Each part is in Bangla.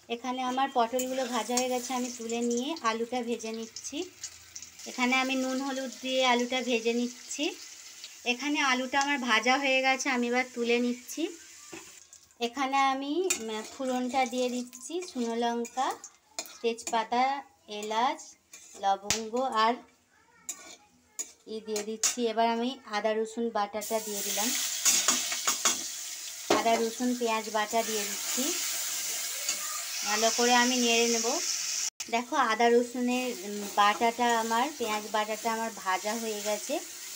এখানে আমার পটলগুলো ভাজা হয়ে গেছে, আমি তুলে নিয়ে আলুটা ভেজে নিচ্ছি। এখানে আমি নুন হলুদ দিয়ে আলুটা ভেজে নিচ্ছি। এখানে আলুটা আমার ভাজা হয়ে গেছে, আমি এবার তুলে নিচ্ছি। এখানে আমি ফোড়নটা দিয়ে দিচ্ছি, শুকনো লঙ্কা, তেজপাতা, এলাচ, লবঙ্গ আর দিয়ে দিচ্ছি। এবার আমি আদা রসুন বাটাটা দিয়ে দিলাম, আদা রসুন পেঁয়াজ বাটা দিয়ে দিচ্ছি। ভালো করে আমি নেড়ে নেব। দেখো আদা রসুনের বাটাটা আমার, পেঁয়াজ বাটাটা আমার ভাজা হয়ে গেছে,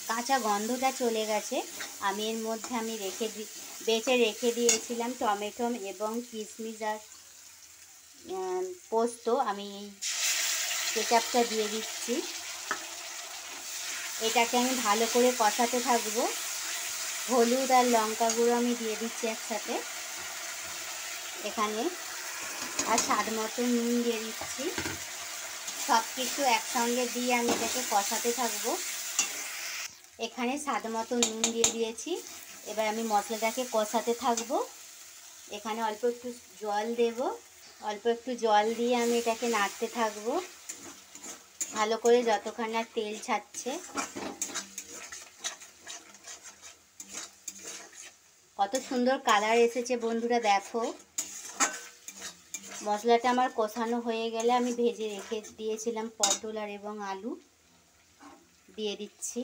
কাঁচা গন্ধটা চলে গেছে। আমি এর মধ্যে আমি বেটে রেখে দিয়েছিলাম টমেটো এবং কিশমিশ আর পোস্ত, আমি এই কেচাপটা দিয়ে দিচ্ছি। এটাকে আমি ভালো করে কষাতে থাকবো। হলুদ আর লঙ্কা গুঁড়ো আমি দিয়ে দিচ্ছি একসাথে এখানে, আর স্বাদ মতো নুন দিয়ে দিচ্ছি। সব কিছু একসঙ্গে দিয়ে আমি এটাকে কষাতে থাকবো। এখানে স্বাদ মতো নুন দিয়ে দিয়েছি। এবার আমি মশলাটাকে কষাতে থাকবো। এখানে অল্প একটু জল দেব, অল্প একটু জল দিয়ে আমি এটাকে নাড়তে থাকবো ভালো করে যতক্ষণ না তেল ছাড়ছে। কত সুন্দর কালার এসেছে বন্ধুরা, দেখো। মশলাটা আমার কষানো হয়ে গেলে আমি ভেজে রেখে দিয়েছিলাম পটল আর এবং আলু দিয়ে দিচ্ছি।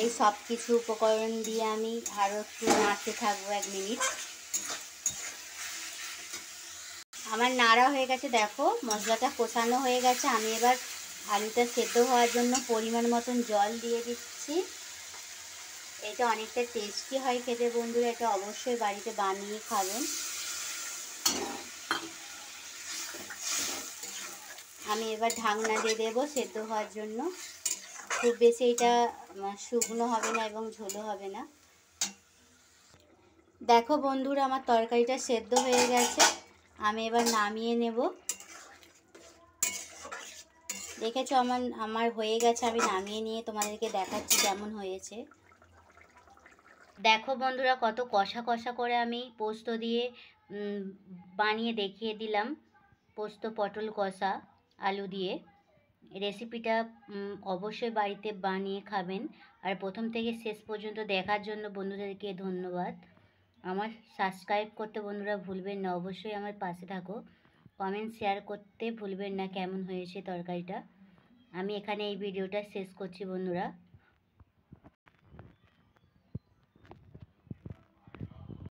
এই সব কিছু উপকরণ দিয়ে আমি আরও একটু নাড়তে থাকবো 1 মিনিট। আমার নাড়া হয়ে গেছে, দেখো মশলাটা কষানো হয়ে গেছে। আমি এবার আলুটা সেদ্ধ হওয়ার জন্য পরিমাণ মতন জল দিয়ে দিচ্ছি। এটা অনেকটা টেস্টি হয় খেতে বন্ধুরা, এটা অবশ্যই বাড়িতে বানিয়ে খাবেন। আমি এবার ঢাকনা দিয়ে দেবো সেদ্ধ হওয়ার জন্য। খুব বেশি এটা শুকনো হবে না এবং ঝোলও হবে না। দেখো বন্ধুরা আমার তরকারিটা সেদ্ধ হয়ে গেছে, আমি এবার নামিয়ে নেব। দেখেছো আমার হয়ে গেছে, আমি নামিয়ে নিয়ে তোমাদেরকে দেখাচ্ছি কেমন হয়েছে। দেখো বন্ধুরা কত কষা কষা করে আমি পোস্ত দিয়ে বানিয়ে দেখিয়ে দিলাম, পোস্ত পটল কষা আলু দিয়ে। রেসিপিটা অবশ্যই বাড়িতে বানিয়ে খাবেন। আর প্রথম থেকে শেষ পর্যন্ত দেখার জন্য বন্ধুদেরকে ধন্যবাদ। আমার সাবস্ক্রাইব করতে বন্ধুরা ভুলবেন না, অবশ্যই আমার পাশে থাকো। কমেন্ট শেয়ার করতে ভুলবেন না কেমন হয়েছে তরকারিটা। আমি এখানে এই ভিডিওটা শেষ করছি বন্ধুরা।